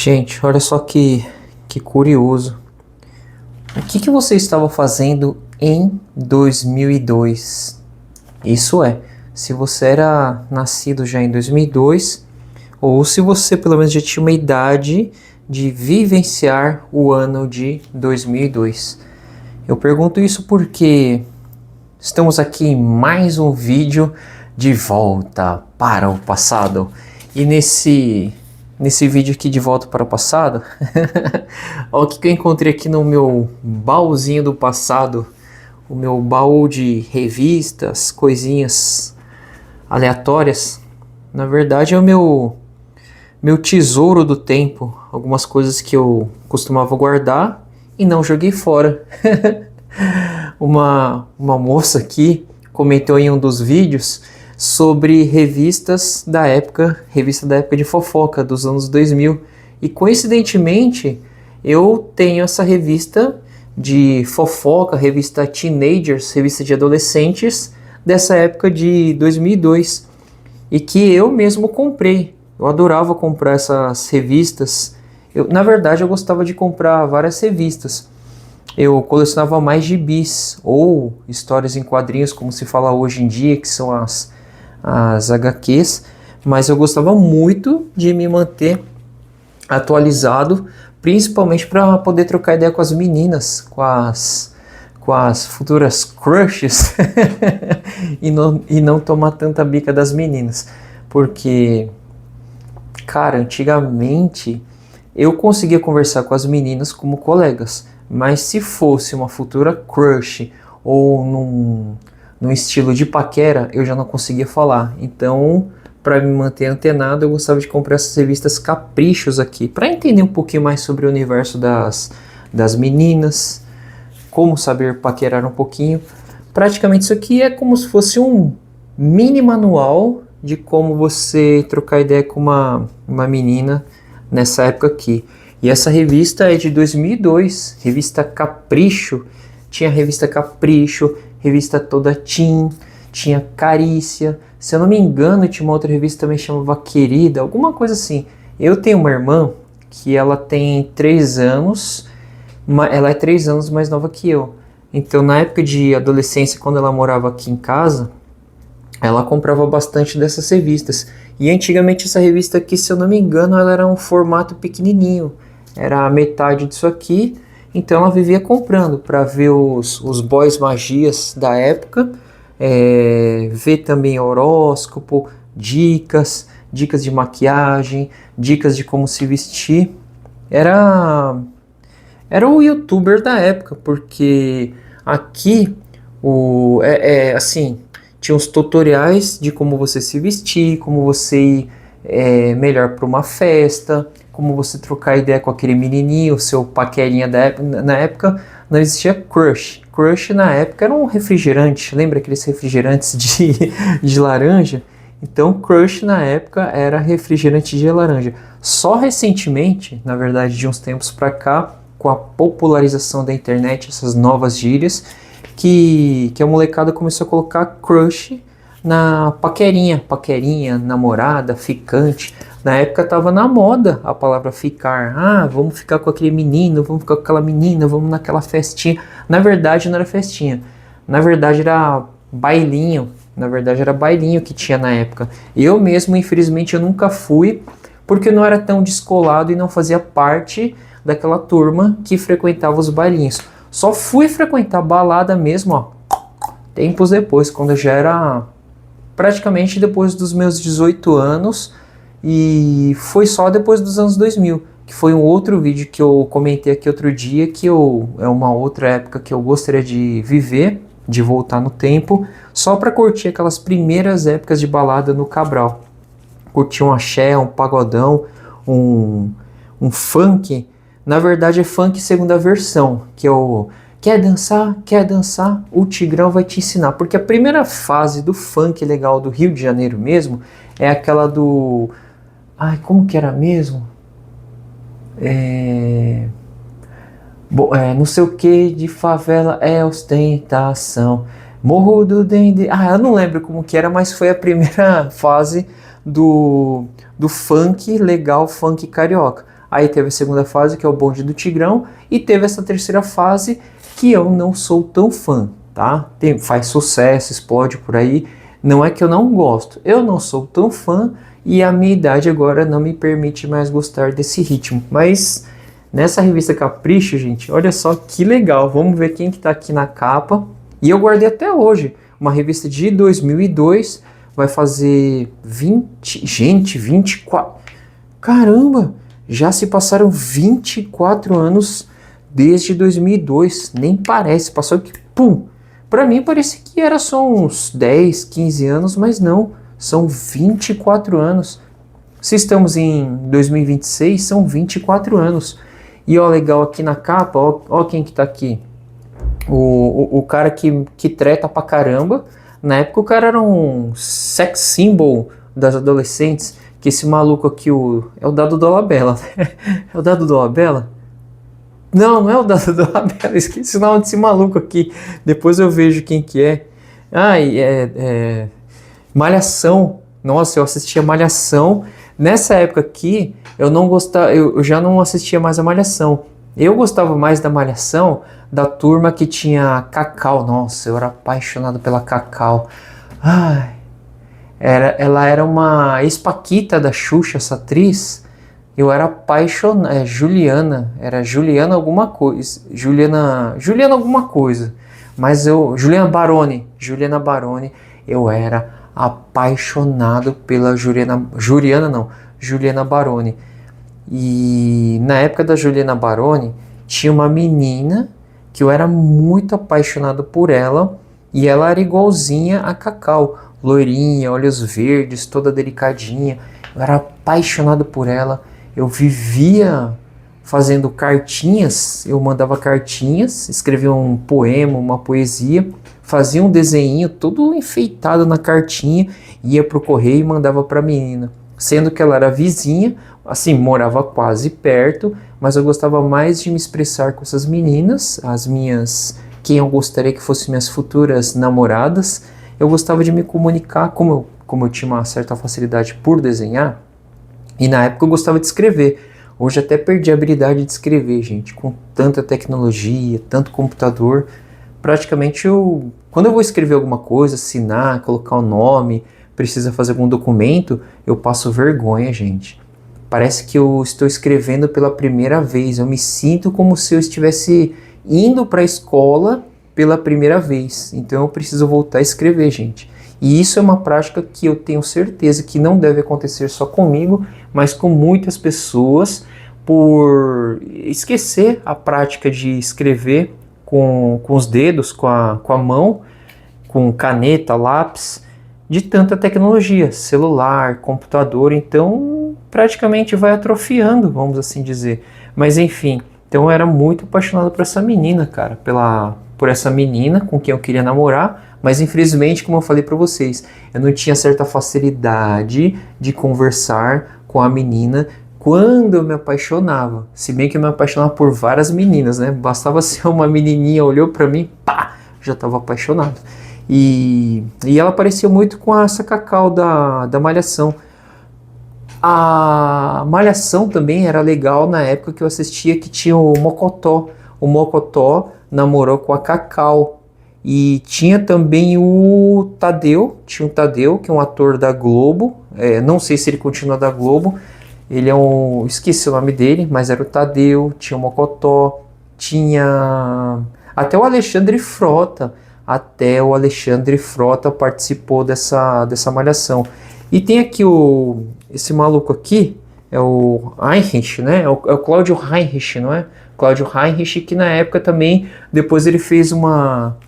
Gente, olha só que curioso. O que você estava fazendo em 2002? Isso é, se você era nascido já em 2002, ou se você pelo menos já tinha uma idade de vivenciar o ano de 2002. Eu pergunto isso porque estamos aqui em mais um vídeo de volta para o passado. E nesse vídeo aqui de volta para o passado, olha o que eu encontrei aqui no meu baúzinho do passado. O meu baú de revistas, coisinhas aleatórias. Na verdade é o meu tesouro do tempo. Algumas coisas que eu costumava guardar e não joguei fora. Uma moça aqui comentou em um dos vídeos sobre revistas da época, revista da época de fofoca, dos anos 2000. E coincidentemente, eu tenho essa revista de fofoca, revista Teenagers, revista de adolescentes, dessa época de 2002. E que eu mesmo comprei. Eu adorava comprar essas revistas. Na verdade, eu gostava de comprar várias revistas. Eu colecionava mais gibis, ou histórias em quadrinhos, como se fala hoje em dia, que são as HQs, mas eu gostava muito de me manter atualizado, principalmente para poder trocar ideia com as meninas, com as futuras crushes, e não tomar tanta bica das meninas, porque, cara, antigamente eu conseguia conversar com as meninas como colegas, mas se fosse uma futura crush ou num estilo de paquera, eu já não conseguia falar. Então, para me manter antenado, eu gostava de comprar essas revistas caprichos aqui, para entender um pouquinho mais sobre o universo das meninas, como saber paquerar um pouquinho. Praticamente isso aqui é como se fosse um mini manual de como você trocar ideia com uma menina nessa época aqui. E essa revista é de 2002, revista Capricho. Tinha revista Capricho, revista Toda Teen, tinha Carícia. Se eu não me engano, tinha uma outra revista também chamava Querida, alguma coisa assim. Eu tenho uma irmã que ela tem 3 anos, ela é 3 anos mais nova que eu. Então, na época de adolescência, quando ela morava aqui em casa, ela comprava bastante dessas revistas. E antigamente essa revista aqui, se eu não me engano, ela era um formato pequenininho. Era a metade disso aqui. Então ela vivia comprando para ver os boys magias da época. Ver também horóscopo, dicas de maquiagem, dicas de como se vestir. Era o youtuber da época, porque aqui assim, tinha os tutoriais de como você se vestir, como você ir melhor para uma festa, como você trocar ideia com aquele menininho, seu paquerinha da época. Na época não existia crush. Crush na época era um refrigerante, lembra aqueles refrigerantes de laranja? Então crush na época era refrigerante de laranja. Só recentemente, na verdade de uns tempos para cá, com a popularização da internet, essas novas gírias, que a molecada começou a colocar crush na paquerinha, namorada, ficante. Na época tava na moda a palavra ficar. Ah, vamos ficar com aquele menino, vamos ficar com aquela menina, vamos naquela festinha. Na verdade não era festinha, na verdade era bailinho. Na verdade era bailinho que tinha na época. Eu mesmo, infelizmente, eu nunca fui, porque eu não era tão descolado e não fazia parte daquela turma que frequentava os bailinhos. Só fui frequentar balada mesmo, ó, tempos depois, quando eu já era praticamente depois dos meus 18 anos, e foi só depois dos anos 2000, que foi um outro vídeo que eu comentei aqui outro dia, que é uma outra época que eu gostaria de viver, de voltar no tempo, só para curtir aquelas primeiras épocas de balada no Cabral. Curtir um axé, um pagodão, um funk. Na verdade é funk segunda versão, que é o quer dançar, o Tigrão vai te ensinar. Porque a primeira fase do funk legal do Rio de Janeiro mesmo é aquela do... Ai, como que era mesmo? Não sei o que de favela é ostentação. Morro do Dendê. Ah, eu não lembro como que era, mas foi a primeira fase do funk legal, funk carioca. Aí teve a segunda fase, que é o Bonde do Tigrão, e teve essa terceira fase, que eu não sou tão fã, tá? Faz sucesso, explode por aí. Não é que eu não gosto, eu não sou tão fã e a minha idade agora não me permite mais gostar desse ritmo. Mas nessa revista Capricho, gente, olha só que legal. Vamos ver quem que tá aqui na capa. E eu guardei até hoje, uma revista de 2002, vai fazer 20... Gente, 24... Caramba, já se passaram 24 anos desde 2002. Nem parece, passou que... Pum! Pra mim parecia que era só uns 10, 15 anos, mas não, são 24 anos. Se estamos em 2026, são 24 anos. E ó, legal aqui na capa, ó quem que tá aqui. O cara que treta pra caramba. Na época o cara era um sex symbol das adolescentes. Que esse maluco aqui, é o Dado Dolabella, né? É o Dado Dolabella? Não, não é o Dado Dolabella, esqueci o nome desse maluco aqui. Depois eu vejo quem que é. Malhação. Nossa, eu assistia Malhação. Nessa época aqui, eu não gostava, eu já não assistia mais a Malhação. Eu gostava mais da Malhação da turma que tinha Cacau. Nossa, eu era apaixonado pela Cacau. Ai, ela era uma ex-paquita da Xuxa, essa atriz. Eu era apaixonado. Era Juliana alguma coisa. Juliana alguma coisa. Mas Juliana Baroni. Eu era apaixonado pela Juliana Baroni. E na época da Juliana Baroni, tinha uma menina que eu era muito apaixonado por ela. E ela era igualzinha a Cacau. Loirinha, olhos verdes, toda delicadinha. Eu era apaixonado por ela. Eu vivia fazendo cartinhas, eu mandava cartinhas, escrevia um poema, uma poesia, fazia um desenho todo enfeitado na cartinha, ia pro correio e mandava pra menina. Sendo que ela era vizinha, assim, morava quase perto, mas eu gostava mais de me expressar com essas meninas, quem eu gostaria que fossem minhas futuras namoradas. Eu gostava de me comunicar, como eu tinha uma certa facilidade por desenhar, e na época eu gostava de escrever. Hoje até perdi a habilidade de escrever, gente. Com tanta tecnologia, tanto computador. Praticamente quando eu vou escrever alguma coisa, assinar, colocar o nome, precisa fazer algum documento, eu passo vergonha, gente. Parece que eu estou escrevendo pela primeira vez. Eu me sinto como se eu estivesse indo para a escola pela primeira vez. Então eu preciso voltar a escrever, gente. E isso é uma prática que eu tenho certeza que não deve acontecer só comigo, mas com muitas pessoas, por esquecer a prática de escrever com os dedos, com a mão, com caneta, lápis, de tanta tecnologia, celular, computador. Então praticamente vai atrofiando, vamos assim dizer. Mas enfim, então eu era muito apaixonado por essa menina, cara, por essa menina com quem eu queria namorar. Mas infelizmente, como eu falei para vocês, eu não tinha certa facilidade de conversar com a menina quando eu me apaixonava. Se bem que eu me apaixonava por várias meninas, né? Bastava ser uma menininha, olhou para mim, pá, já estava apaixonado. E ela parecia muito com essa Cacau da Malhação. A Malhação também era legal na época que eu assistia, que tinha o Mocotó. O Mocotó namorou com a Cacau. E tinha também o Tadeu, que é um ator da Globo, não sei se ele continua da Globo, ele esqueci o nome dele, mas era o Tadeu, tinha o Mocotó, tinha até o Alexandre Frota, participou dessa malhação. E tem aqui esse maluco aqui, é o Heinrich, né? É o Cláudio Heinrich, não é? Cláudio Heinrich, que na época também, depois ele fez uma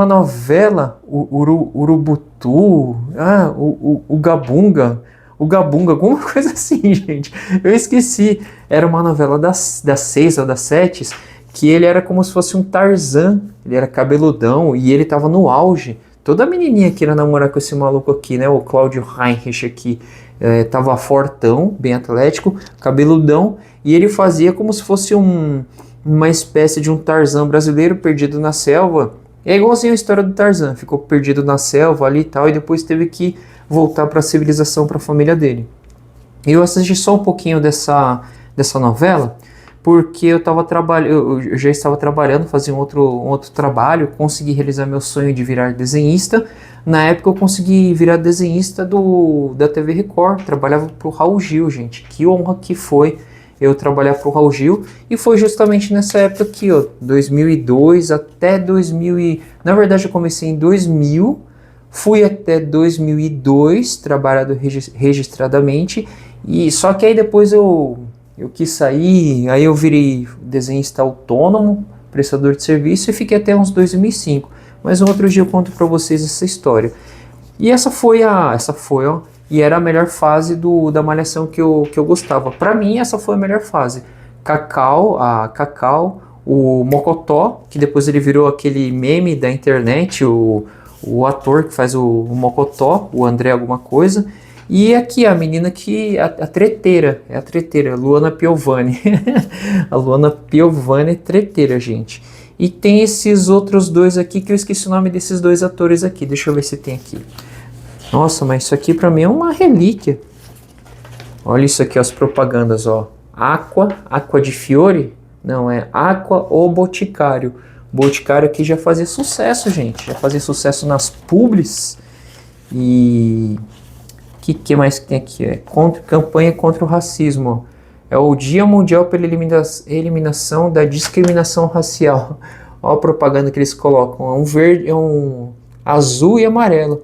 novela, o Urubutu, o Gabunga, alguma coisa assim, gente. Eu esqueci. Era uma novela das 6 ou das 7, que ele era como se fosse um Tarzan. Ele era cabeludão e ele tava no auge. Toda menininha queria namorar com esse maluco aqui, né? O Cláudio Heinrich aqui. Tava fortão, bem atlético, cabeludão. E ele fazia como se fosse uma espécie de um Tarzan brasileiro perdido na selva. É igualzinho a história do Tarzan, ficou perdido na selva ali e tal, e depois teve que voltar para a civilização, para a família dele. Eu assisti só um pouquinho dessa novela, porque eu já estava trabalhando, fazia um outro trabalho, consegui realizar meu sonho de virar desenhista. Na época eu consegui virar desenhista da TV Record, trabalhava pro Raul Gil, gente. Que honra que foi eu trabalhar pro Raul Gil, e foi justamente nessa época aqui, ó, 2002 até 2000 na verdade eu comecei em 2000, fui até 2002 trabalhado registradamente, e só que aí depois eu quis sair, aí eu virei desenhista autônomo, prestador de serviço, e fiquei até uns 2005. Mas um outro dia eu conto pra vocês essa história. E essa foi, ó, e era a melhor fase da malhação que eu gostava. Pra mim, essa foi a melhor fase. Cacau, o Mocotó, que depois ele virou aquele meme da internet, o ator que faz o Mocotó, o André alguma coisa. E aqui a menina a treteira, é a treteira, Luana Piovani. A Luana Piovani é treteira, gente. E tem esses outros dois aqui que eu esqueci o nome desses dois atores aqui. Deixa eu ver se tem aqui. Nossa, mas isso aqui pra mim é uma relíquia. Olha isso aqui, as propagandas, ó. Aqua de Fiore? Não, é Aqua o Boticário. O Boticário aqui já fazia sucesso, gente. Já fazia sucesso nas publis. E... que mais que tem aqui? Campanha contra o racismo. É o Dia Mundial pela Eliminação da Discriminação Racial. Olha a propaganda que eles colocam. É um verde, é um azul e amarelo.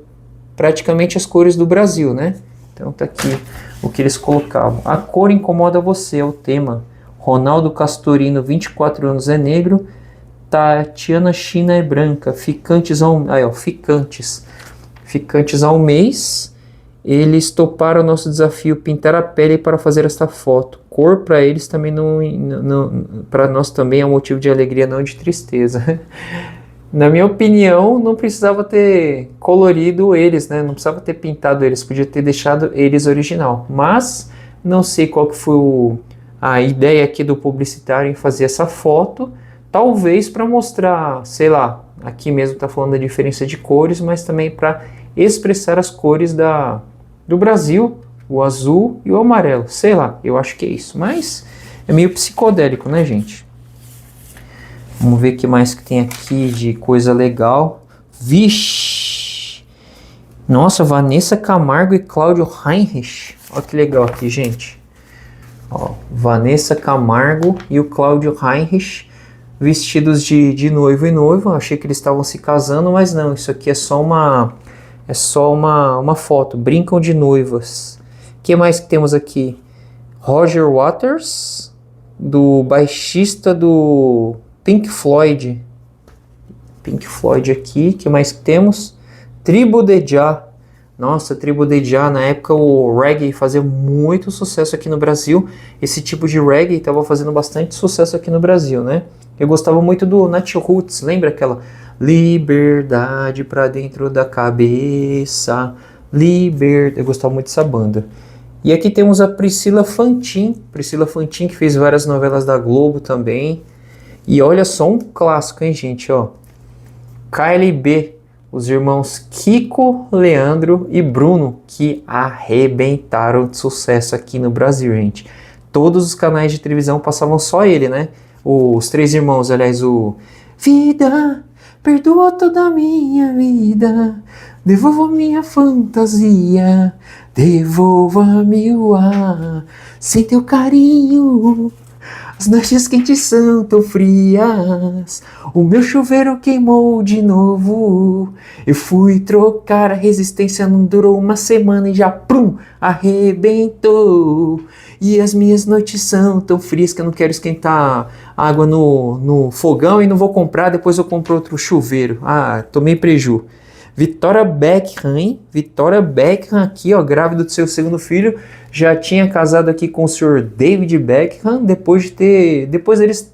Praticamente as cores do Brasil, né? Então tá aqui o que eles colocavam. A cor incomoda você, é o tema. Ronaldo Castorino, 24 anos, é negro. Tatiana China é branca. Ficantes ao mês. Eles toparam o nosso desafio, pintar a pele para fazer esta foto. Cor para eles também para nós também é um motivo de alegria, não de tristeza. Na minha opinião, não precisava ter colorido eles, né? Não precisava ter pintado eles, podia ter deixado eles original. Mas não sei qual que foi a ideia aqui do publicitário em fazer essa foto. Talvez para mostrar, sei lá, aqui mesmo está falando da diferença de cores, mas também para expressar as cores do Brasil, o azul e o amarelo. Sei lá, eu acho que é isso. Mas é meio psicodélico, né, gente? Vamos ver o que mais que tem aqui de coisa legal. Vixe! Nossa, Vanessa Camargo e Cláudio Heinrich. Olha que legal aqui, gente. Ó, Vanessa Camargo e o Cláudio Heinrich vestidos de noivo e noiva. Achei que eles estavam se casando, mas não. Isso aqui é só uma foto. Brincam de noivas. O que mais que temos aqui? Roger Waters, do baixista do Pink Floyd. Pink Floyd aqui. O que mais que temos? Tribo de Jah. Nossa, Tribo de Jah, na época o reggae fazia muito sucesso aqui no Brasil. Esse tipo de reggae estava fazendo bastante sucesso aqui no Brasil, né? Eu gostava muito do Nat Roots, lembra aquela liberdade pra dentro da cabeça, eu gostava muito dessa banda. E aqui temos a Priscila Fantin que fez várias novelas da Globo também. E olha só um clássico, hein, gente, ó. KLB, os irmãos Kiko, Leandro e Bruno, que arrebentaram de sucesso aqui no Brasil, gente. Todos os canais de televisão passavam só ele, né? Os três irmãos, aliás, o Vida, perdoa toda a minha vida, devolva minha fantasia, devolva-me o ar, sem teu carinho. As noites quentes são tão frias, o meu chuveiro queimou de novo. Eu fui trocar, a resistência não durou uma semana e já, prum, arrebentou. E as minhas noites são tão frias que eu não quero esquentar água no fogão e não vou comprar, depois eu compro outro chuveiro. Ah, tomei preju. Victoria Beckham, hein? Victoria Beckham aqui, ó, grávida do seu segundo filho, já tinha casado aqui com o senhor David Beckham, depois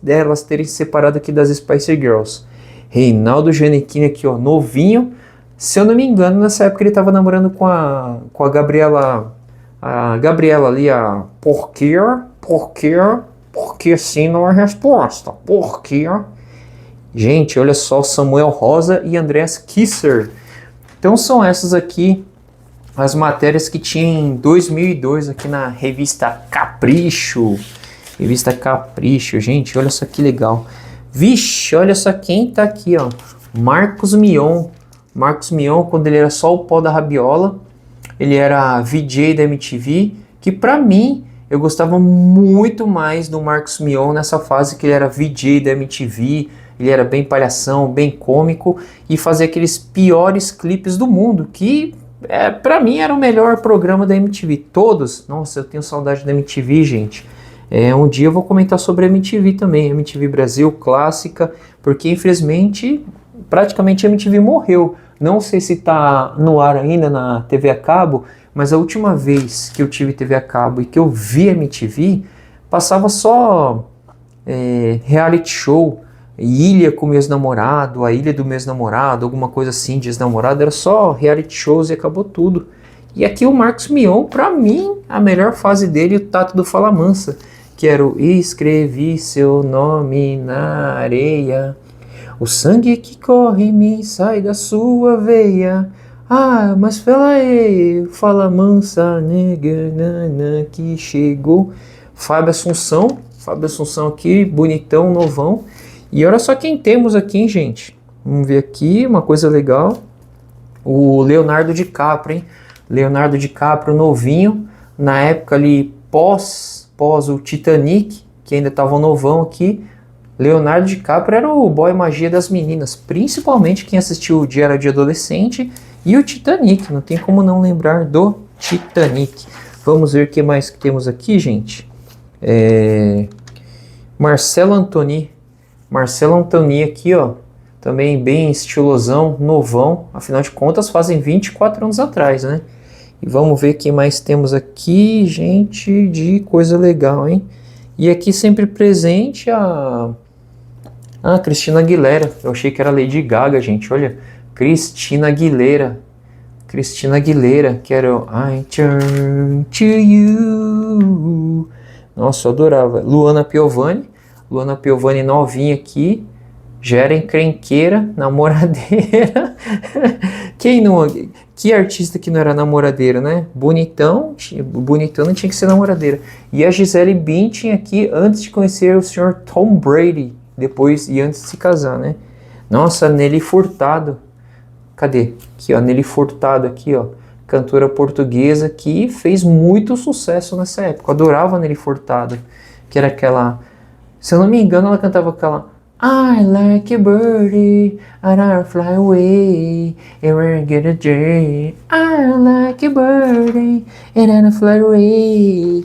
delas terem se separado aqui das Spice Girls. Reinaldo Giannichini aqui, ó, novinho. Se eu não me engano, nessa época ele estava namorando com a Gabriela ali, a porque sim não é resposta, porque... Gente, olha só, Samuel Rosa e Andreas Kisser. Então são essas aqui as matérias que tinha em 2002 aqui na revista Capricho. Revista Capricho, gente, olha só que legal. Vixe, olha só quem tá aqui, ó. Marcos Mion. Marcos Mion, quando ele era só o pó da rabiola, ele era VJ da MTV, que pra mim, eu gostava muito mais do Marcos Mion nessa fase que ele era VJ da MTV, ele era bem palhação, bem cômico, e fazia aqueles piores clipes do mundo, que pra mim era o melhor programa da MTV. Todos, nossa, eu tenho saudade da MTV, gente. Um dia eu vou comentar sobre a MTV também, MTV Brasil, clássica, porque infelizmente, praticamente a MTV morreu. Não sei se está no ar ainda na TV a cabo, mas a última vez que eu tive TV a cabo e que eu vi a MTV, passava só reality show, Ilha com o ex-namorado, a Ilha do meu ex-namorado, alguma coisa assim de ex-namorado, era só reality shows e acabou tudo. E aqui o Marcos Mion, pra mim, a melhor fase dele, o Tato do Fala Mansa, que era o escrevi seu nome na areia, o sangue que corre em mim sai da sua veia, ah, mas fala aí, Fala Mansa, nega, nana, que chegou. Fábio Assunção aqui, bonitão, novão. E olha só quem temos aqui, hein, gente. Vamos ver aqui, uma coisa legal. O Leonardo DiCaprio, hein? Leonardo DiCaprio novinho, na época ali pós o Titanic, que ainda estava novão aqui. Leonardo DiCaprio era o boy magia das meninas, principalmente quem assistiu o Diário de Adolescente e o Titanic, não tem como não lembrar do Titanic. Vamos ver o que mais que temos aqui, gente. Marcelo Antoni aqui, ó, também bem estilosão, novão, afinal de contas fazem 24 anos atrás, né? E vamos ver o que mais temos aqui, gente, de coisa legal, hein? E aqui sempre presente a Christina Aguilera. Eu achei que era Lady Gaga, gente, olha. Christina Aguilera, que era o I Turn to You. Nossa, eu adorava. Luana Piovani novinha aqui, já era encrenqueira, namoradeira. Que artista que não era namoradeira, né? Bonitão não tinha que ser namoradeira. E a Gisele Bündchen aqui, antes de conhecer o senhor Tom Brady, depois e antes de se casar, né? Nossa, Nelly Furtado. Cadê? Aqui, ó, Nelly Furtado aqui, ó. Cantora portuguesa que fez muito sucesso nessa época. Eu adorava a Nelly Furtado, que era aquela... Se eu não me engano, ela cantava aquela I like a birdie, and I fly away, and I get a day. I like a birdie, and I fly away.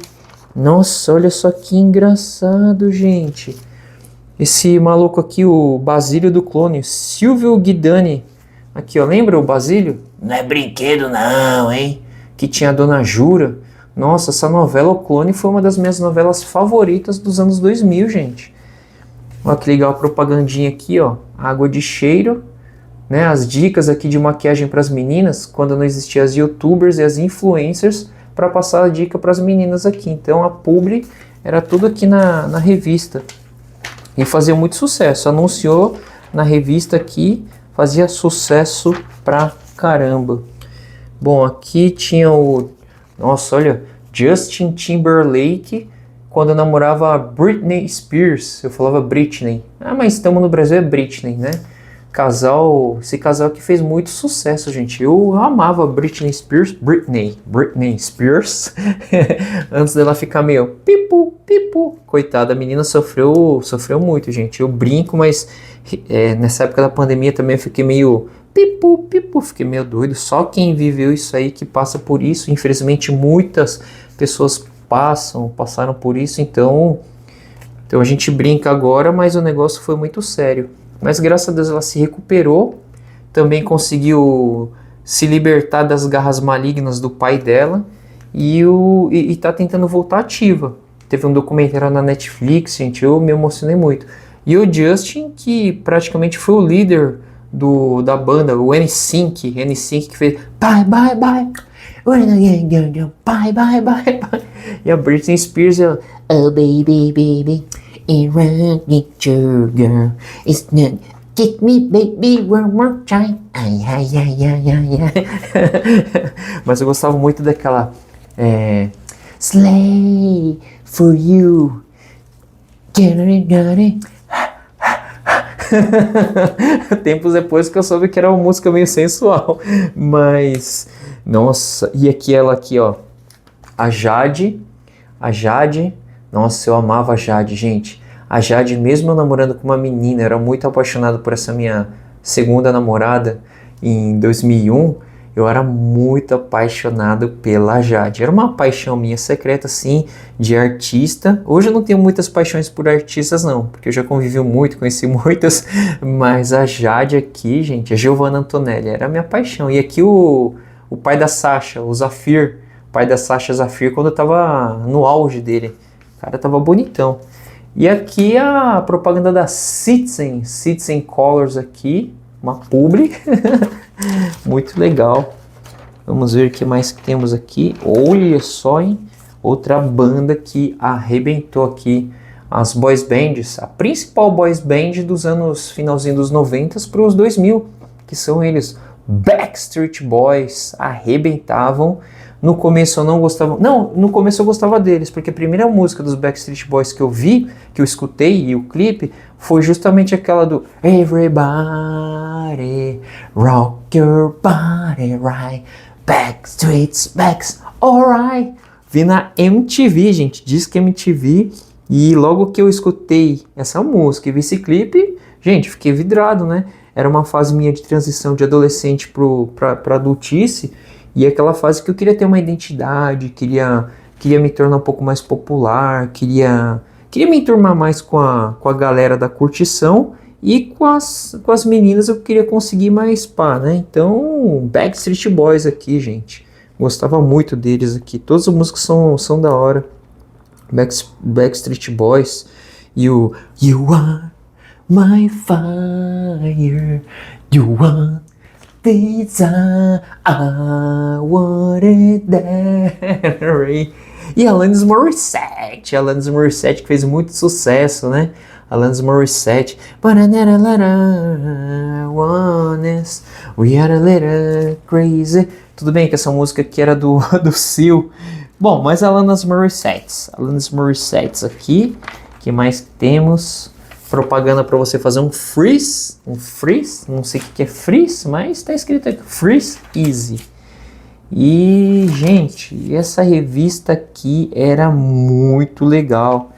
Nossa, olha só que engraçado, gente. Esse maluco aqui, o Basílio do Clone, Silvio Guidani. Aqui, ó, lembra o Basílio? Não é brinquedo não, hein? Que tinha a Dona Jura. Nossa, essa novela, O Clone, foi uma das minhas novelas favoritas dos anos 2000, gente. Olha que legal a propagandinha aqui, ó. Água de cheiro, né? As dicas aqui de maquiagem para as meninas, quando não existiam as youtubers e as influencers, para passar a dica para as meninas aqui. Então a publi era tudo aqui na revista. E fazia muito sucesso. Anunciou na revista aqui, fazia sucesso pra caramba. Bom, aqui tinha o... Nossa, olha, Justin Timberlake, quando eu namorava a Britney Spears. Eu falava Britney. Ah, mas estamos no Brasil, é Britney, né? Esse casal que fez muito sucesso, gente. Eu amava Britney Spears. Antes dela ficar meio pipu. Coitada, a menina sofreu muito, gente. Eu brinco, mas nessa época da pandemia também eu fiquei meio pipu. Fiquei meio doido. Só quem viveu isso aí que passa por isso. Infelizmente, muitas pessoas passaram por isso. Então a gente brinca agora, mas o negócio foi muito sério. Mas graças a Deus ela se recuperou, também conseguiu se libertar das garras malignas do pai dela e tá tentando voltar ativa. Teve um documentário na Netflix, gente, eu me emocionei muito. E o Justin, que praticamente foi o líder da banda, o NSYNC que fez bye, bye, bye, bye, bye. E a Britney Spears, ela, oh baby, baby, it's not Kick me baby one more time. Ai, ai, ai, ai, ai, ai. Mas eu gostava muito daquela Slay for you. Tempos depois que eu soube que era uma música meio sensual. Mas, nossa, e aquela aqui, ó. A Jade. Nossa, eu amava a Jade, gente. A Jade, mesmo eu namorando com uma menina, eu era muito apaixonado por essa minha segunda namorada em 2001. Eu era muito apaixonado pela Jade. Era uma paixão minha secreta, assim, de artista. Hoje eu não tenho muitas paixões por artistas, não, porque eu já convivi muito, conheci muitas. Mas a Jade aqui, gente, a Giovanna Antonelli, era a minha paixão. E aqui o pai da Sasha, o Zafir, o pai da Sasha Zafir, quando eu tava no auge dele. O cara tava bonitão. E aqui a propaganda da Citizen Colors aqui, uma publi, muito legal. Vamos ver o que mais que temos aqui. Olha só, hein? Outra banda que arrebentou aqui, as boys bands, a principal boys band dos anos finalzinho dos 90 para os 2000, que são eles, Backstreet Boys, arrebentavam. No começo eu não gostava... Não, no começo eu gostava deles, porque a primeira música dos Backstreet Boys que eu vi, que eu escutei, e o clipe, foi justamente aquela do Everybody rock your body right, Backstreet's backs, alright. Vi na MTV, gente, Disque MTV, e logo que eu escutei essa música e vi esse clipe, gente, fiquei vidrado, né? Era uma fase minha de transição de adolescente pra adultice, e aquela fase que eu queria ter uma identidade, queria me tornar um pouco mais popular, queria me enturmar mais com a galera da curtição, e com as meninas eu queria conseguir mais pá, né? Então, Backstreet Boys aqui, gente. Gostava muito deles aqui. Todas as músicas são da hora. Backstreet Boys. E o You Are My Fire, You are Pizza, I want it that way. E Alanis Morissette, que fez muito sucesso, né? Alanis Morissette. But I never let her honest, we are a little crazy. Tudo bem que essa música aqui era do Seal. Bom, mas Alanis Morissette aqui. Que mais temos? Propaganda para você fazer um freeze, não sei o que é freeze, mas está escrito aqui, Freeze Easy. E, gente, essa revista aqui era muito legal.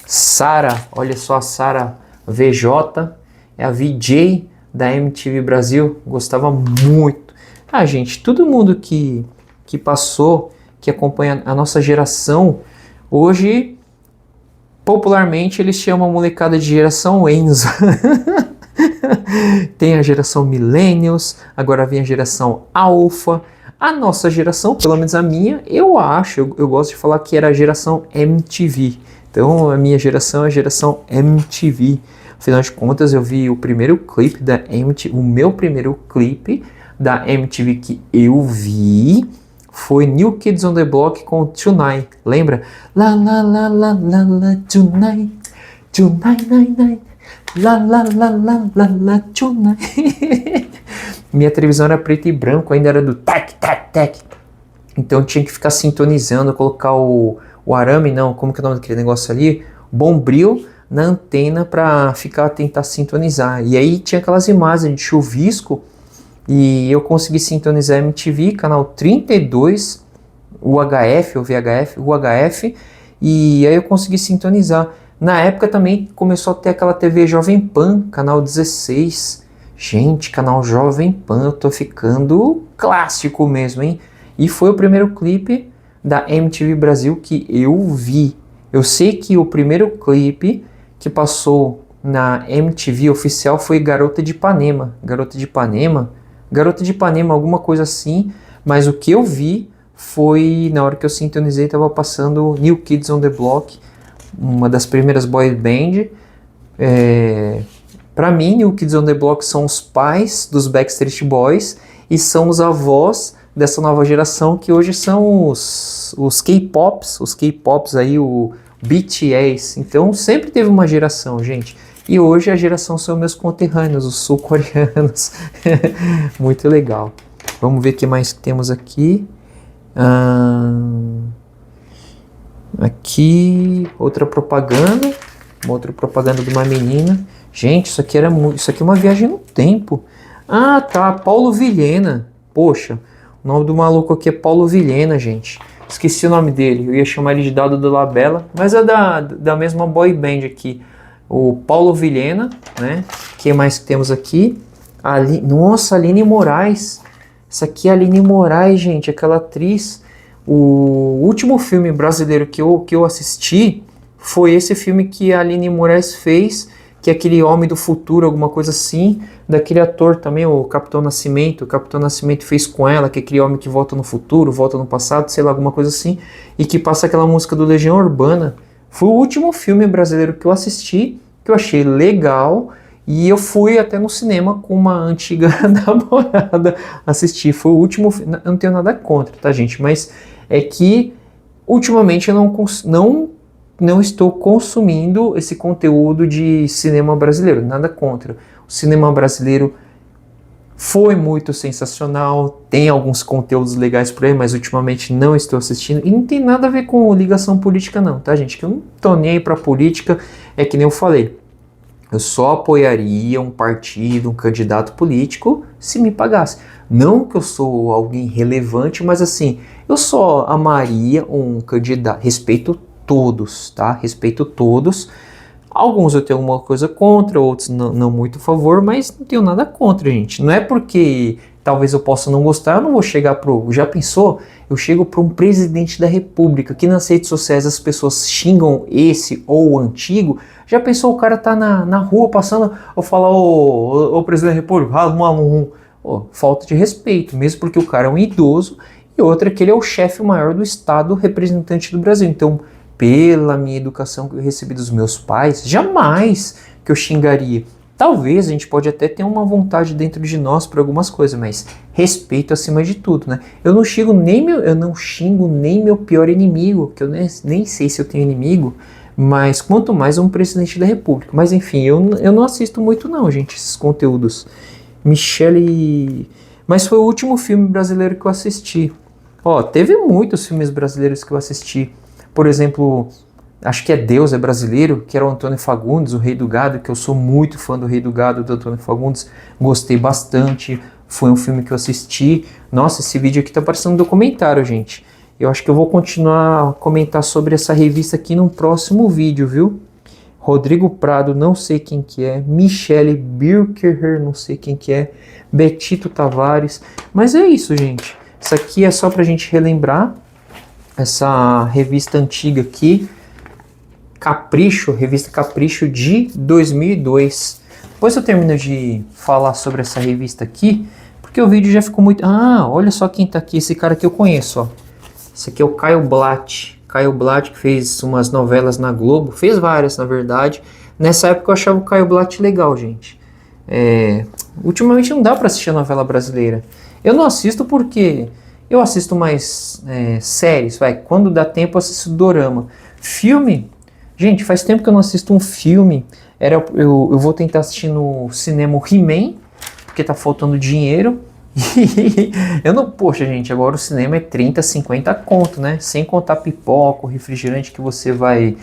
Sara, olha só, a Sara VJ, é a VJ da MTV Brasil, gostava muito. Ah, gente, todo mundo que passou, que acompanha a nossa geração, hoje... Popularmente eles chamam a molecada de geração Enzo. Tem a geração Millennials, agora vem a geração Alpha. A nossa geração, pelo menos a minha, eu gosto de falar que era a geração MTV. Então a minha geração é a geração MTV. Afinal de contas eu vi o primeiro clipe da MTV, o meu primeiro clipe da MTV que eu vi foi New Kids on the Block com Tonight, lembra? La la la la la la tonight, tonight night night, la la la la la la tonight. Minha televisão era preto e branco, ainda era do tac tac tac. Então tinha que ficar sintonizando, colocar o arame, não, como que é o nome daquele negócio ali? Bombril na antena para tentar sintonizar. E aí tinha aquelas imagens de chuvisco. E eu consegui sintonizar a MTV, canal 32, UHF ou VHF, UHF, e aí eu consegui sintonizar. Na época também começou a ter aquela TV Jovem Pan, canal 16. Gente, canal Jovem Pan, eu tô ficando clássico mesmo, hein? E foi o primeiro clipe da MTV Brasil que eu vi. Eu sei que o primeiro clipe que passou na MTV oficial foi Garota de Ipanema, alguma coisa assim, mas o que eu vi foi, na hora que eu sintonizei, estava passando New Kids on the Block, uma das primeiras boy band. Para mim, New Kids on the Block são os pais dos Backstreet Boys e são os avós dessa nova geração que hoje são os K-Pops aí, o BTS. Então sempre teve uma geração, gente. E hoje a geração são meus conterrâneos, os sul-coreanos. Muito legal. Vamos ver o que mais temos aqui. Aqui, outra propaganda. Uma outra propaganda de uma menina. Gente, isso aqui é uma viagem no tempo. Ah, tá, Paulo Vilhena. Poxa, o nome do maluco aqui é Paulo Vilhena, gente. Esqueci o nome dele. Eu ia chamar ele de Dado de Labella, mas é da mesma boy band aqui. O Paulo Vilhena, né? O que mais que temos aqui? Nossa, Aline Moraes. Essa aqui é a Aline Moraes, gente, aquela atriz. O último filme brasileiro que eu assisti foi esse filme que a Aline Moraes fez, que é aquele Homem do Futuro, alguma coisa assim, daquele ator também, o Capitão Nascimento. O Capitão Nascimento fez com ela, que é aquele homem que volta no futuro, volta no passado, sei lá, alguma coisa assim, e que passa aquela música do Legião Urbana. Foi o último filme brasileiro que eu assisti, que eu achei legal, e eu fui até no cinema com uma antiga namorada assistir. Foi o último, eu não tenho nada contra, tá, gente? Mas é que ultimamente eu não estou consumindo esse conteúdo de cinema brasileiro, nada contra. O cinema brasileiro foi muito sensacional, tem alguns conteúdos legais por aí, mas ultimamente não estou assistindo. E não tem nada a ver com ligação política não, tá, gente? Que eu não tô nem aí pra política, é que nem eu falei. Eu só apoiaria um partido, um candidato político, se me pagasse. Não que eu sou alguém relevante, mas assim, eu só amaria um candidato. Respeito todos, tá? Respeito todos. Alguns eu tenho alguma coisa contra, outros não muito a favor, mas não tenho nada contra, gente. Não é porque talvez eu possa não gostar, eu não vou chegar pro... Já pensou? Eu chego para um presidente da república, que nas redes sociais as pessoas xingam esse ou o antigo. Já pensou o cara tá na rua passando, ou falar, ô presidente da república, falta de respeito, mesmo porque o cara é um idoso, e outra que ele é o chefe maior do estado representante do Brasil. Então, pela minha educação que eu recebi dos meus pais, jamais que eu xingaria. Talvez a gente pode até ter uma vontade dentro de nós para algumas coisas, mas respeito acima de tudo, né? Eu não xingo nem meu pior inimigo, que eu nem sei se eu tenho inimigo, mas quanto mais um presidente da república. Mas enfim, eu não assisto muito não, gente, esses conteúdos. Mas foi o último filme brasileiro que eu assisti. Ó, teve muitos filmes brasileiros que eu assisti. Por exemplo, acho que Deus é brasileiro, que era o Antônio Fagundes, o Rei do Gado, que eu sou muito fã do Rei do Gado, do Antônio Fagundes, gostei bastante, foi um filme que eu assisti. Nossa, esse vídeo aqui tá parecendo um documentário, gente. Eu acho que eu vou continuar a comentar sobre essa revista aqui num próximo vídeo, viu? Rodrigo Prado, não sei quem que é, Michele Birker, não sei quem que é, Betito Tavares, mas é isso, gente. Isso aqui é só pra gente relembrar essa revista antiga aqui, Capricho, revista Capricho de 2002. Depois eu termino de falar sobre essa revista aqui, porque o vídeo já ficou muito... Ah, olha só quem tá aqui, esse cara que eu conheço, ó. Esse aqui é o Caio Blatt. Caio Blatt, que fez umas novelas na Globo, fez várias, na verdade. Nessa época eu achava o Caio Blatt legal, gente. Ultimamente não dá pra assistir a novela brasileira. Eu não assisto porque... Eu assisto mais séries, quando dá tempo eu assisto dorama. Filme, gente, faz tempo que eu não assisto um filme. Eu vou tentar assistir no cinema o He-Man, porque tá faltando dinheiro. E poxa, gente, agora o cinema é 30, 50 conto, né? Sem contar pipoca, o refrigerante que você vai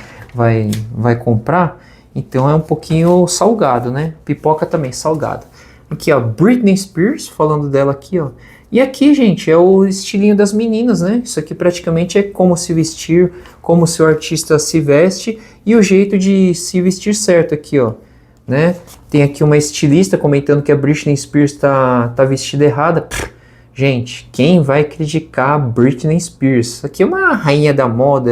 comprar. Então é um pouquinho salgado, né? Pipoca também salgada. Aqui, ó, Britney Spears, falando dela aqui, ó. E aqui, gente, é o estilinho das meninas, né? Isso aqui praticamente é como se vestir, como se o artista se veste e o jeito de se vestir certo aqui, ó, né? Tem aqui uma estilista comentando que a Britney Spears tá vestida errada. Gente, quem vai criticar a Britney Spears? Isso aqui é uma rainha da moda,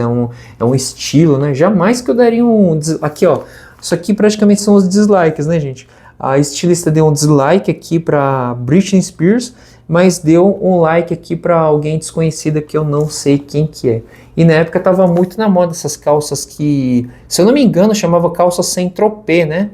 é um estilo, né? Jamais que eu daria um... Aqui, ó, isso aqui praticamente são os dislikes, né, gente? A estilista deu um dislike aqui pra Britney Spears, mas deu um like aqui para alguém desconhecida que eu não sei quem que é. E na época tava muito na moda essas calças que, se eu não me engano, chamava calça Saint-Tropez, né?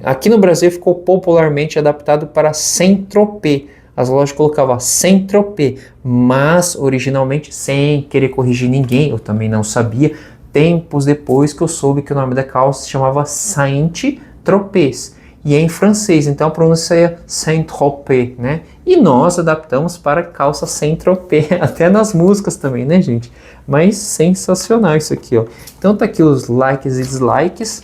Aqui no Brasil ficou popularmente adaptado para Saint-Tropez. As lojas colocavam Saint-Tropez, mas originalmente, sem querer corrigir ninguém, eu também não sabia, tempos depois que eu soube que o nome da calça se chamava Saint Saint-Tropez. E é em francês, então a pronúncia é Saint-Tropez, né? E nós adaptamos para calça Saint-Tropez, até nas músicas também, né, gente? Mas sensacional isso aqui, ó. Então tá aqui os likes e dislikes.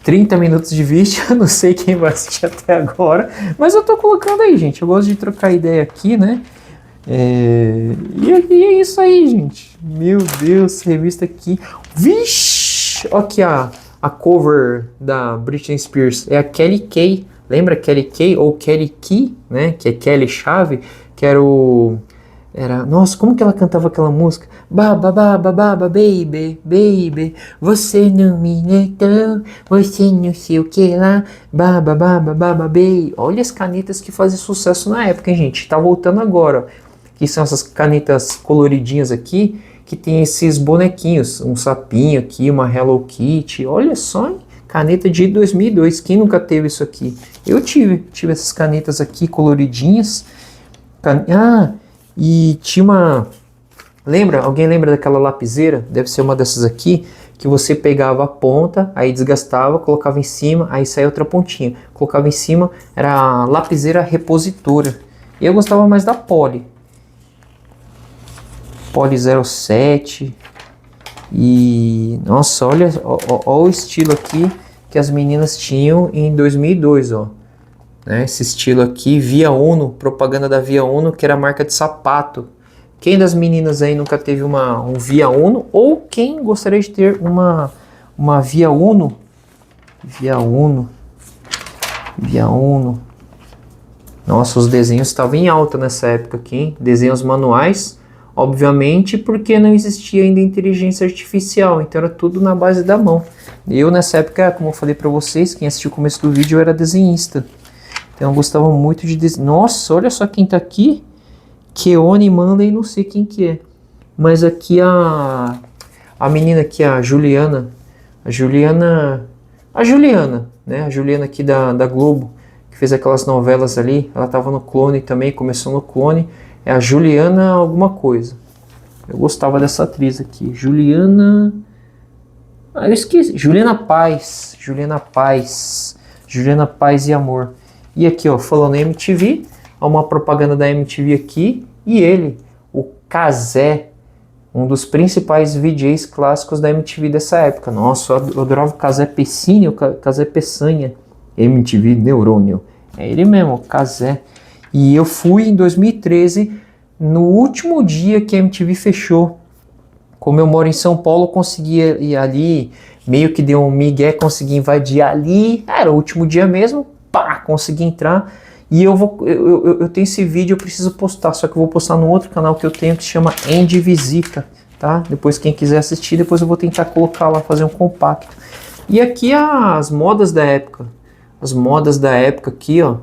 30 minutos de vídeo, eu não sei quem vai assistir até agora, mas eu tô colocando aí, gente. Eu gosto de trocar ideia aqui, né? E é isso aí, gente. Meu Deus, revista aqui. Vixe! Olha aqui a cover da Britney Spears. É a Kelly Kay. Lembra Kelly Kay ou Kelly Key, né? Que é Kelly Chave, que era o... Nossa, como que ela cantava aquela música? Baba, baba, baba, baby, baby, você não me notou, você não sei o que lá, baba, baba, baba, baby. Olha as canetas que fazem sucesso na época, hein, gente? Tá voltando agora, ó. Que são essas canetas coloridinhas aqui, que tem esses bonequinhos, um sapinho aqui, uma Hello Kitty. Olha só, hein? Caneta de 2002, quem nunca teve isso aqui? Eu tive essas canetas aqui coloridinhas. E tinha uma... Alguém lembra daquela lapiseira? Deve ser uma dessas aqui, que você pegava a ponta, aí desgastava, colocava em cima, aí saía outra pontinha. Colocava em cima, era a lapiseira repositora. E eu gostava mais da Poly 07. E... Nossa, olha o estilo aqui que as meninas tinham em 2002, ó. Né, esse estilo aqui, Via Uno, propaganda da Via Uno, que era marca de sapato. Quem das meninas aí nunca teve um Via Uno? Ou quem gostaria de ter uma Via Uno? Via Uno. Nossa, os desenhos estavam em alta nessa época aqui, hein? Desenhos manuais, obviamente, porque não existia ainda inteligência artificial, então era tudo na base da mão. Eu nessa época, como eu falei pra vocês, quem assistiu o começo do vídeo, eu era desenhista. Então eu gostava muito de desenhar. Nossa, olha só quem tá aqui. Keone Manley, não sei quem que é. Mas aqui a menina aqui, a Juliana. A Juliana, né? A Juliana aqui da Globo, que fez aquelas novelas ali. Ela tava no Clone também, começou no Clone. É a Juliana alguma coisa. Eu gostava dessa atriz aqui. Juliana... eu esqueci. Juliana Paz e Amor. E aqui, ó, falando em MTV, há uma propaganda da MTV aqui, e ele, o Cazé, um dos principais VJs clássicos da MTV dessa época. Nossa, eu adorava o Cazé Pessini, o Cazé Peçanha, MTV Neurônio. É ele mesmo, o Cazé. E eu fui em 2013, no último dia que a MTV fechou. Como eu moro em São Paulo, eu conseguia ir ali, meio que deu um migué, consegui invadir ali, era o último dia mesmo, pá, consegui entrar. E eu tenho esse vídeo, eu preciso postar, só que eu vou postar no outro canal que eu tenho, que se chama Andy Visita, tá? Depois quem quiser assistir, depois eu vou tentar colocar lá, fazer um compacto. E aqui as modas da época, aqui, ó,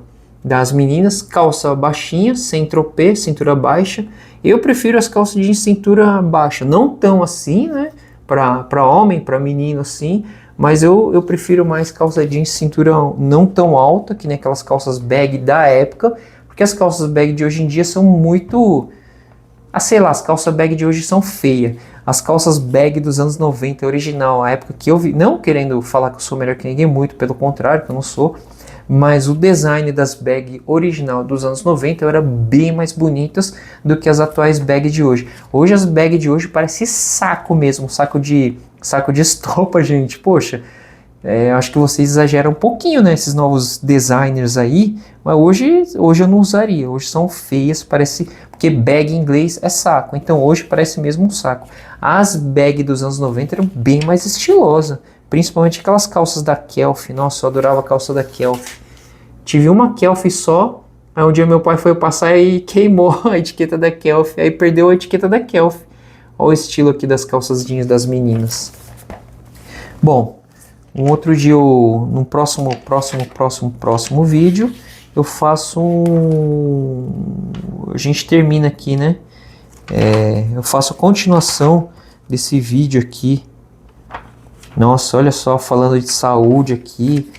das meninas, calça baixinha, Saint-Tropez, cintura baixa. Eu prefiro as calças de cintura baixa, não tão assim, né, para homem, para menino assim, mas eu prefiro mais calça jeans cintura não tão alta, que nem aquelas calças bag da época, porque as calças bag de hoje em dia são muito... sei lá, as calças bag de hoje são feias. As calças bag dos anos 90, original, a época que eu vi, não querendo falar que eu sou melhor que ninguém, muito pelo contrário, que eu não sou, mas o design das bag original dos anos 90 era bem mais bonitas do que as atuais bag de hoje. Hoje as bag de hoje parecem saco mesmo, saco de estopa, gente. Poxa, acho que vocês exageram um pouquinho, né, esses novos designers aí, mas hoje eu não usaria. Hoje são feias, parece, porque bag em inglês é saco, então hoje parece mesmo um saco. As bag dos anos 90 eram bem mais estilosas, principalmente aquelas calças da Kelf. Nossa, eu adorava a calça da Kelf. Tive uma Kelf só, aí um dia meu pai foi passar e queimou a etiqueta da Kelf, aí perdeu a etiqueta da Kelf. Olha o estilo aqui das calças jeans das meninas. Bom, um outro dia, no próximo vídeo, eu faço a gente termina aqui, né? Eu faço a continuação desse vídeo aqui. Nossa, olha só, falando de saúde aqui,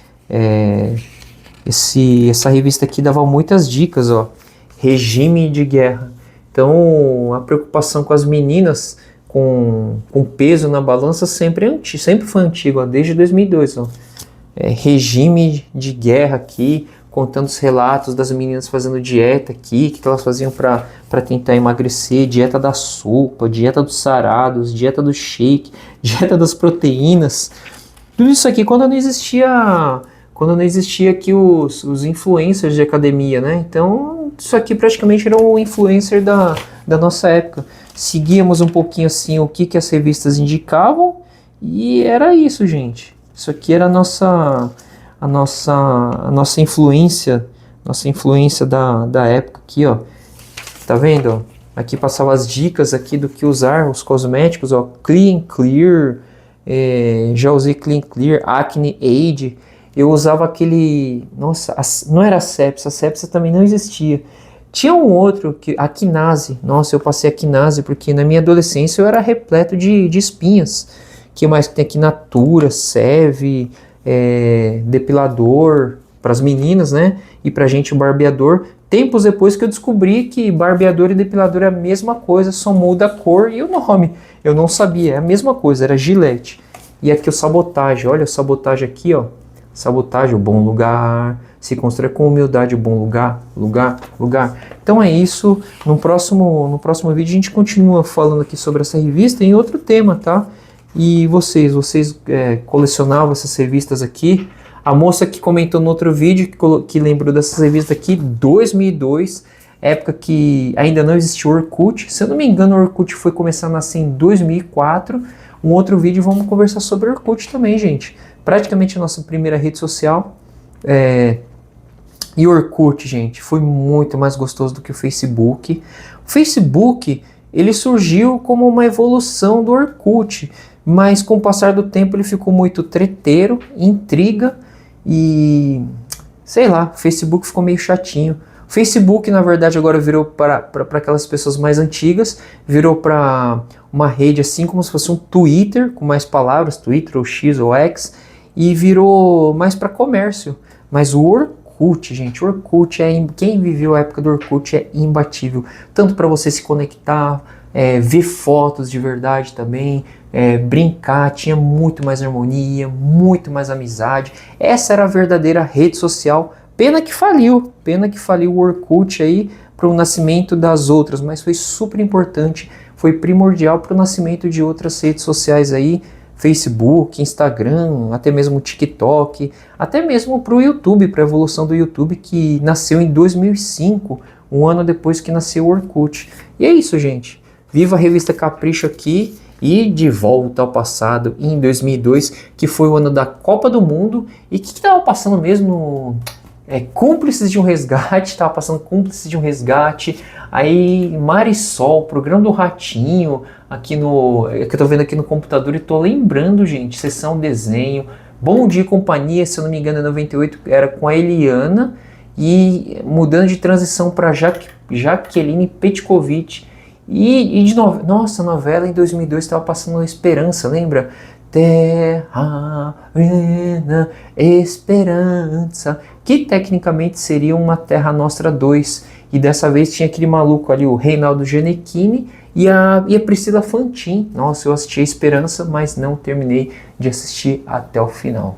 essa revista aqui dava muitas dicas, ó. Regime de guerra. Então, a preocupação com as meninas, com peso na balança, sempre foi antigo, ó, desde 2002, ó. regime de guerra aqui, contando os relatos das meninas fazendo dieta aqui, que elas faziam para tentar emagrecer, dieta da sopa, dieta dos sarados, dieta do shake, dieta das proteínas. Tudo isso aqui quando não existia aqui os influencers de academia, né? Então, isso aqui praticamente era um influencer da nossa época. Seguíamos um pouquinho assim o que as revistas indicavam e era isso, gente. Isso aqui era a nossa influência, da época aqui, ó. Tá vendo, ó? Aqui passava as dicas aqui do que usar, os cosméticos, ó. Clean Clear, já usei Clean Clear, Acne Aid. Eu usava aquele, nossa, não era a Cepsa também não existia. Tinha um outro, a Quinase. Nossa, eu passei a Quinase porque na minha adolescência eu era repleto de espinhas. Que mais que tem aqui? Natura, Seve, depilador para as meninas, né? E pra gente o barbeador. Tempos depois que eu descobri que barbeador e depilador é a mesma coisa, só muda a cor e o nome. Eu não sabia, é a mesma coisa, era Gillette. E aqui o Sabotage, olha o Sabotage aqui, ó. Sabotage, o bom lugar. Se constrói com humildade, o bom lugar. Então é isso. No próximo vídeo a gente continua falando aqui sobre essa revista em outro tema, tá? E vocês colecionavam essas revistas aqui? A moça que comentou no outro vídeo, que lembrou dessas revistas aqui, 2002, época que ainda não existia o Orkut. Se eu não me engano, o Orkut foi começar a nascer em 2004. Um outro vídeo vamos conversar sobre o Orkut também, gente. Praticamente a nossa primeira rede social. E o Orkut, gente, foi muito mais gostoso do que o Facebook. O Facebook, ele surgiu como uma evolução do Orkut, mas com o passar do tempo ele ficou muito treteiro, intriga e, sei lá, o Facebook ficou meio chatinho. O Facebook, na verdade, agora virou para aquelas pessoas mais antigas, virou para uma rede assim como se fosse um Twitter, com mais palavras, Twitter ou X ou X, e virou mais para comércio. Mas o Orkut, gente, o Orkut quem viveu a época do Orkut é imbatível. Tanto para você se conectar, ver fotos de verdade também, brincar, tinha muito mais harmonia, muito mais amizade. Essa era a verdadeira rede social. Pena que faliu o Orkut aí para o nascimento das outras, mas foi super importante, foi primordial para o nascimento de outras redes sociais aí, Facebook, Instagram, até mesmo TikTok, até mesmo para o YouTube, para a evolução do YouTube, que nasceu em 2005, um ano depois que nasceu o Orkut. E é isso, gente. Viva a revista Capricho aqui e de volta ao passado em 2002, que foi o ano da Copa do Mundo. E o que estava passando mesmo? Cúmplices de um Resgate, estava passando Cúmplices de um Resgate. Aí Marisol, programa do Ratinho, que eu tô vendo aqui no computador e tô lembrando, gente, Sessão Desenho, Bom Dia e Companhia, se eu não me engano, em 98 era com a Eliana, e mudando de transição para Jaqueline Petkovic. Nossa, novela em 2002 estava passando Esperança, lembra? Terra, Esperança, que tecnicamente seria uma Terra Nostra 2, e dessa vez tinha aquele maluco ali, o Reinaldo Gianecchini e a Priscila Fantin. Nossa, eu assisti a Esperança, mas não terminei de assistir até o final.